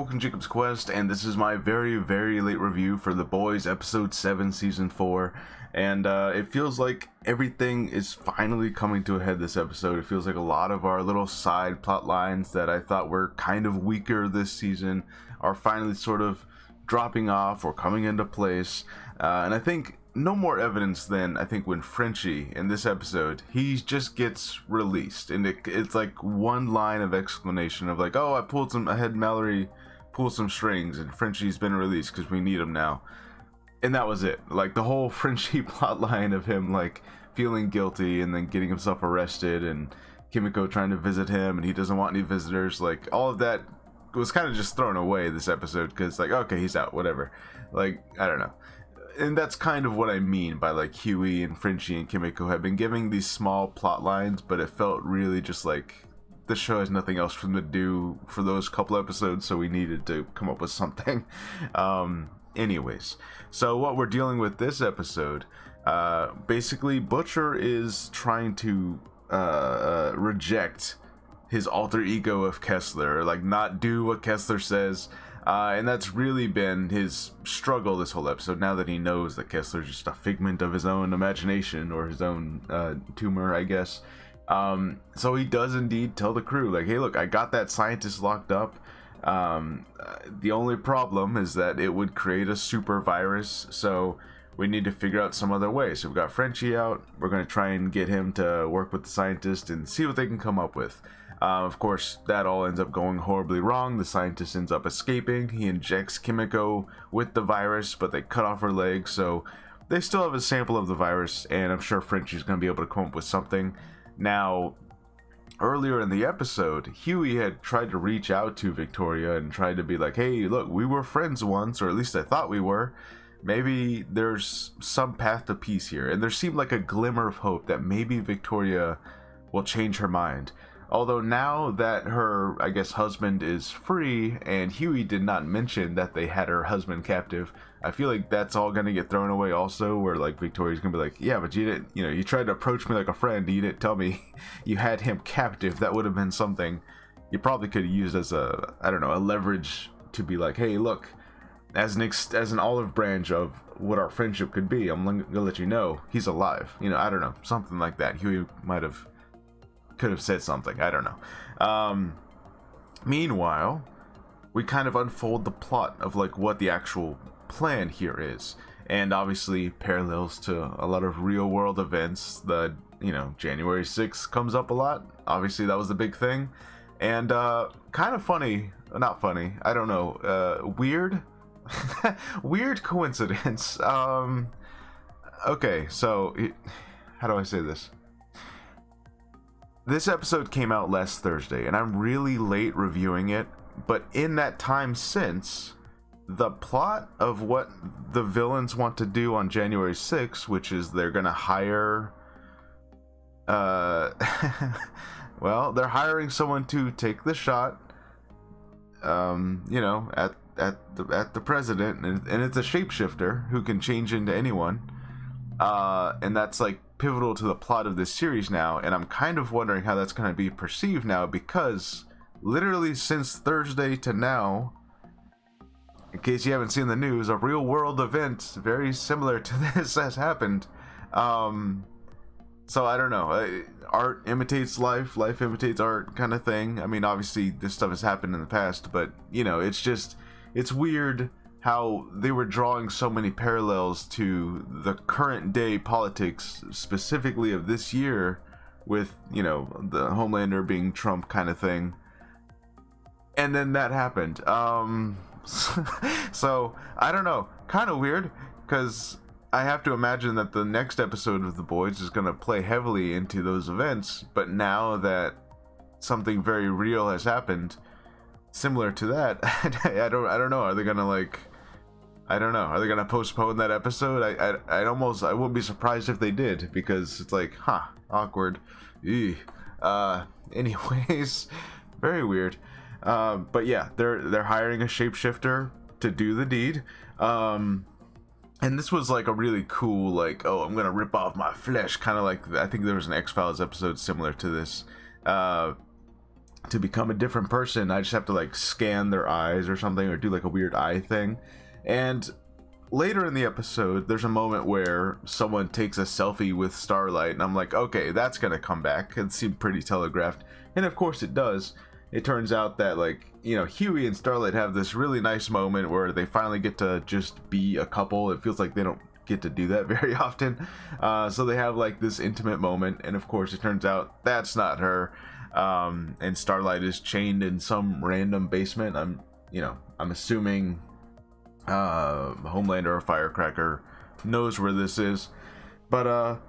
welcome to Jacob's Quest, and this is my very, very late review for The Boys Episode 7, Season 4, and it feels like everything is finally coming to a head this episode. It feels like a lot of our little side plot lines that I thought were kind of weaker this season are finally sort of dropping off or coming into place, and I think no more evidence than I think when Frenchie in this episode, he just gets released, and it's like one line of explanation of like, oh, I had Mallory pull some strings and Frenchie's been released because we need him now, and that was it. Like the whole Frenchie plot line of him like feeling guilty and then getting himself arrested and Kimiko trying to visit him and he doesn't want any visitors, like all of that was kind of just thrown away this episode because like, okay, he's out, whatever. Like, I don't know. And that's kind of what I mean by like Huey and Frenchie and Kimiko have been giving these small plot lines, but it felt really just like the show has nothing else for them to do for those couple episodes, so we needed to come up with something. Anyways, so what we're dealing with this episode, basically Butcher is trying to reject his alter ego of Kessler, like not do what Kessler says. And that's really been his struggle this whole episode, now that he knows that Kessler's just a figment of his own imagination, or his own tumor, I guess. So he does indeed tell the crew, like, hey, look, I got that scientist locked up. The only problem is that it would create a super virus, so we need to figure out some other way. So we've got Frenchie out. We're going to try and get him to work with the scientist and see what they can come up with. Of course, that all ends up going horribly wrong. The scientist ends up escaping. He injects Kimiko with the virus, but they cut off her leg, so they still have a sample of the virus, and I'm sure Frenchie's going to be able to come up with something. Now, earlier in the episode, Huey had tried to reach out to Victoria and tried to be like, hey, look, we were friends once, or at least I thought we were. Maybe there's some path to peace here. And there seemed like a glimmer of hope that maybe Victoria will change her mind. Although now that her, I guess, husband is free, and Huey did not mention that they had her husband captive, I feel like that's all going to get thrown away also, where like Victoria's going to be like, yeah, but you didn't, you tried to approach me like a friend, you didn't tell me you had him captive. That would have been something you probably could have used as a, I don't know, a leverage to be like, hey, look, as an olive branch of what our friendship could be, I'm going to let you know he's alive. I don't know, something like that. Huey could have said something, I don't know. Meanwhile, we kind of unfold the plot of like what the actual plan here is, and obviously parallels to a lot of real world events. The January 6th comes up a lot. Obviously that was the big thing, and kind of funny, not funny, I don't know, weird weird coincidence. Okay, so how do I say this? This episode came out last Thursday, and I'm really late reviewing it, but in that time since, the plot of what the villains want to do on January 6th, which is they're gonna hire, well, they're hiring someone to take the shot, at the president, and it's a shapeshifter who can change into anyone, and that's like pivotal to the plot of this series now, and I'm kind of wondering how that's going to be perceived now, because literally since Thursday to now, in case you haven't seen the news, a real world event very similar to this has happened. So I don't know, art imitates life, life imitates art kind of thing. I mean, obviously this stuff has happened in the past, but it's weird how they were drawing so many parallels to the current day politics, specifically of this year, with, the Homelander being Trump kind of thing. And then that happened. So, I don't know. Kind of weird, because I have to imagine that the next episode of The Boys is going to play heavily into those events, but now that something very real has happened, similar to that, I don't know. Are they gonna I don't know. Are they gonna postpone that episode? I wouldn't be surprised if they did, because it's like, awkward. Eugh. Anyways, very weird. But yeah, they're hiring a shapeshifter to do the deed. And this was like a really cool, like, oh, I'm gonna rip off my flesh, kind of like, I think there was an X-Files episode similar to this. to become a different person, I just have to like scan their eyes or something, or do like a weird eye thing. And later in the episode, there's a moment where someone takes a selfie with Starlight, and I'm like, okay, that's gonna come back. It seemed pretty telegraphed, and of course it does. It turns out that, like, you know, Huey and Starlight have this really nice moment where they finally get to just be a couple. It feels like they don't get to do that very often. So they have like this intimate moment, and of course it turns out that's not her. And Starlight is chained in some random basement. I'm assuming Homelander or Firecracker knows where this is. But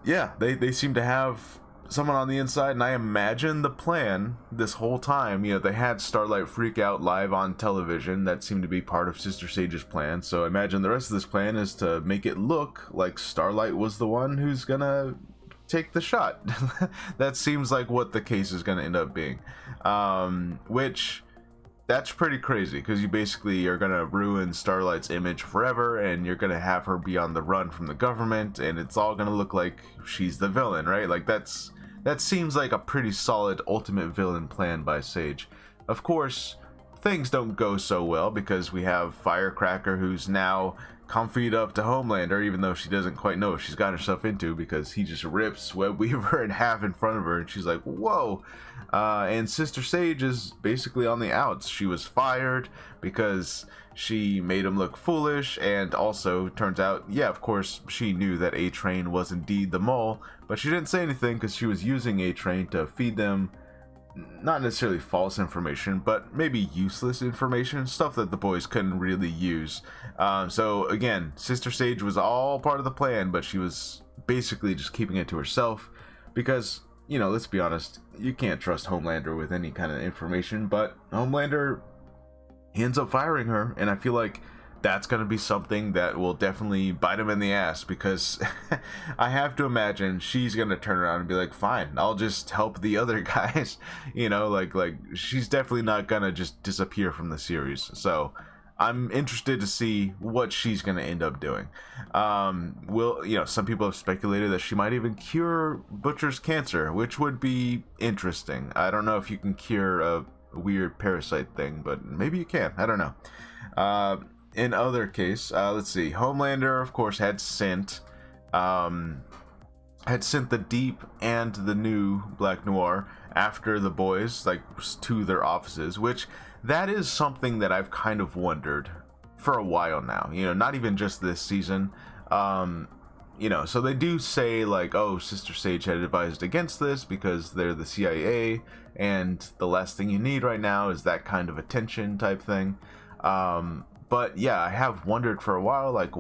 yeah, they seem to have someone on the inside, and I imagine the plan this whole time, you know, they had Starlight freak out live on television. That seemed to be part of Sister Sage's plan. So I imagine the rest of this plan is to make it look like Starlight was the one who's gonna take the shot. That seems like what the case is gonna end up being. Which, that's pretty crazy, because you basically are gonna ruin Starlight's image forever, and you're gonna have her be on the run from the government, and it's all gonna look like she's the villain, right? Like that seems like a pretty solid ultimate villain plan by Sage. Of course, things don't go so well, because we have Firecracker, who's now comfied up to Homelander, even though she doesn't quite know what she's gotten herself into, because he just rips Web Weaver in half in front of her, and she's like, whoa. And Sister Sage is basically on the outs. She was fired because she made him look foolish, and also turns out, yeah, of course, she knew that A-Train was indeed the mole, but she didn't say anything because she was using A-Train to feed them not necessarily false information, but maybe useless information, stuff that the boys couldn't really use. So again, Sister Sage was all part of the plan, but she was basically just keeping it to herself because, you know, let's be honest, you can't trust Homelander with any kind of information, but Homelander, he ends up firing her, and I feel like that's going to be something that will definitely bite him in the ass, because I have to imagine she's going to turn around and be like, fine, I'll just help the other guys. You know, like she's definitely not going to just disappear from the series. So I'm interested to see what she's going to end up doing. Some people have speculated that she might even cure Butcher's cancer, which would be interesting. I don't know if you can cure a weird parasite thing, but maybe you can. I don't know. In other case, let's see. Homelander, of course, had sent the Deep and the new Black Noir after the boys, like, to their offices, which that is something that I've kind of wondered for a while now. You know, not even just this season. You know, so they do say, like, oh, Sister Sage had advised against this because they're the CIA, and the last thing you need right now is that kind of attention type thing. But yeah, I have wondered for a while, like,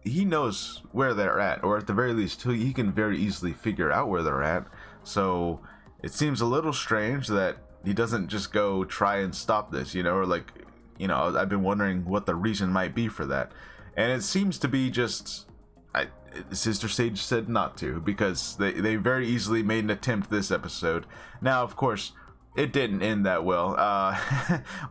he knows where they're at, or at the very least, he can very easily figure out where they're at. So it seems a little strange that he doesn't just go try and stop this, you know, or like, you know, I've been wondering what the reason might be for that. And it seems to be just, Sister Sage said not to, because they very easily made an attempt this episode. Now, of course, it didn't end that well.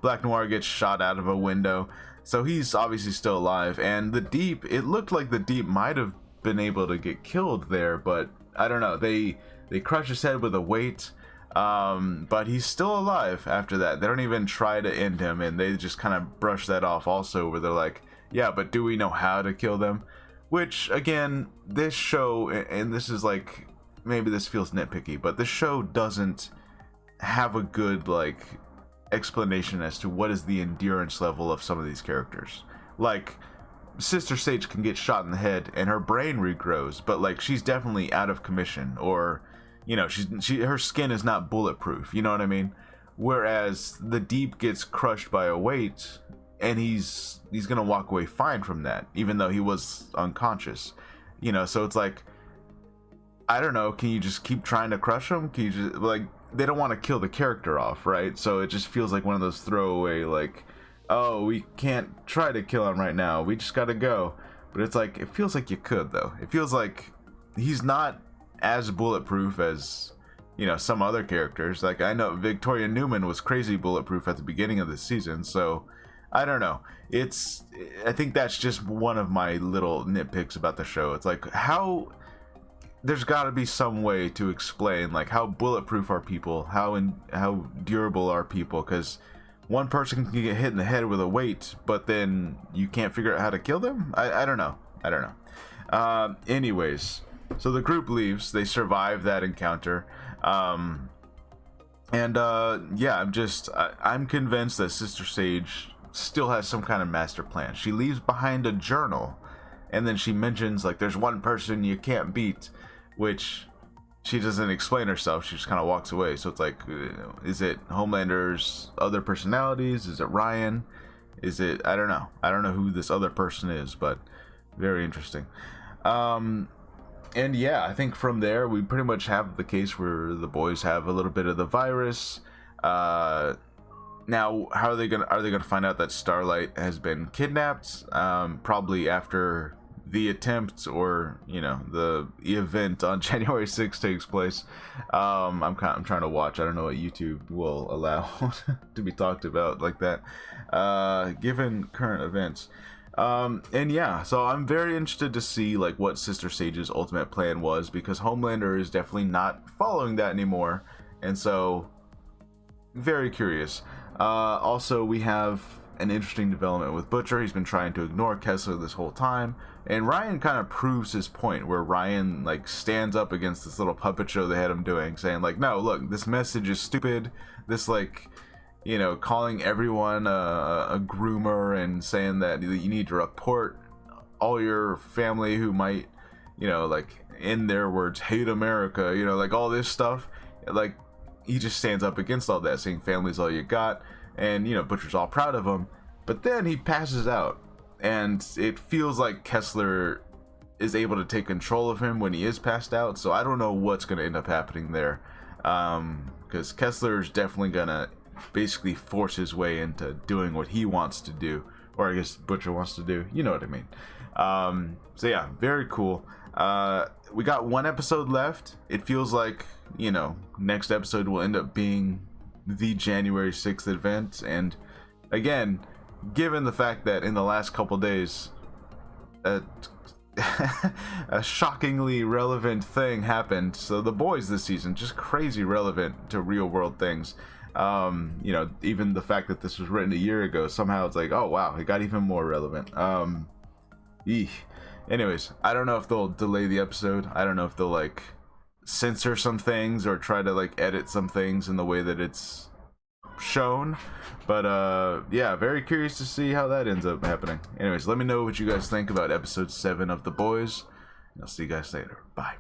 Black Noir gets shot out of a window, so he's obviously still alive. And the Deep, it looked like the Deep might have been able to get killed there, but I don't know. They crush his head with a weight, but he's still alive after that. They don't even try to end him, and they just kind of brush that off also, where they're like, yeah, but do we know how to kill them? Which, again, this show, and this is like, maybe this feels nitpicky, but this show doesn't have a good, like, explanation as to what is the endurance level of some of these characters. Like, Sister Sage can get shot in the head and her brain regrows, but, like, she's definitely out of commission, or, you know, her skin is not bulletproof, you know what I mean? Whereas the Deep gets crushed by a weight, and he's gonna walk away fine from that, even though he was unconscious, you know. So it's like, I don't know, can you just keep trying to crush him? Can you just, like, they don't want to kill the character off, right? So it just feels like one of those throwaway, like, oh, we can't try to kill him right now, we just gotta go. But it's like, it feels like you could, though. It feels like he's not as bulletproof as, you know, some other characters. Like, I know Victoria Newman was crazy bulletproof at the beginning of the season, so I don't know. I think that's just one of my little nitpicks about the show. It's like, how there's got to be some way to explain like how bulletproof are people, how durable are people, because one person can get hit in the head with a weight, but then you can't figure out how to kill them. I don't know. Anyways, so the group leaves. They survive that encounter. Yeah, I'm convinced that Sister Sage still has some kind of master plan. She leaves behind a journal, and then she mentions like there's one person you can't beat, which she doesn't explain herself. She just kind of walks away. So it's like, is it Homelander's other personalities? Is it Ryan? Is it, I don't know who this other person is, but very interesting. And yeah, I think from there we pretty much have the case where the boys have a little bit of the virus. Now, how are they gonna find out that Starlight has been kidnapped? Probably after the attempt, or the event on January 6th takes place. I'm trying to watch. I don't know what YouTube will allow to be talked about like that, given current events. And yeah, so I'm very interested to see like what Sister Sage's ultimate plan was, because Homelander is definitely not following that anymore, and so very curious. Also, we have an interesting development with Butcher. He's been trying to ignore Kessler this whole time, and Ryan kind of proves his point, where Ryan like stands up against this little puppet show they had him doing, saying like, no, look, this message is stupid. This like, calling everyone a groomer, and saying that you need to report all your family who might, like in their words, hate America, like all this stuff. Like, he just stands up against all that, saying family's all you got, and Butcher's all proud of him. But then he passes out, and it feels like Kessler is able to take control of him when he is passed out. So I don't know what's going to end up happening there, because Kessler is definitely gonna basically force his way into doing what he wants to do, or I guess Butcher wants to do, you know what I mean. So yeah, very cool. We got one episode left. It feels like, next episode will end up being the January 6th event, and again, given the fact that in the last couple days a shockingly relevant thing happened. So the boys this season, just crazy relevant to real world things. Even the fact that this was written a year ago, somehow it's like, oh wow, it got even more relevant. Anyways, I don't know if they'll delay the episode. I don't know if they'll like censor some things or try to like edit some things in the way that it's shown, but yeah, very curious to see how that ends up happening. Anyways, let me know what you guys think about episode 7 of The Boys, and I'll see you guys later. Bye.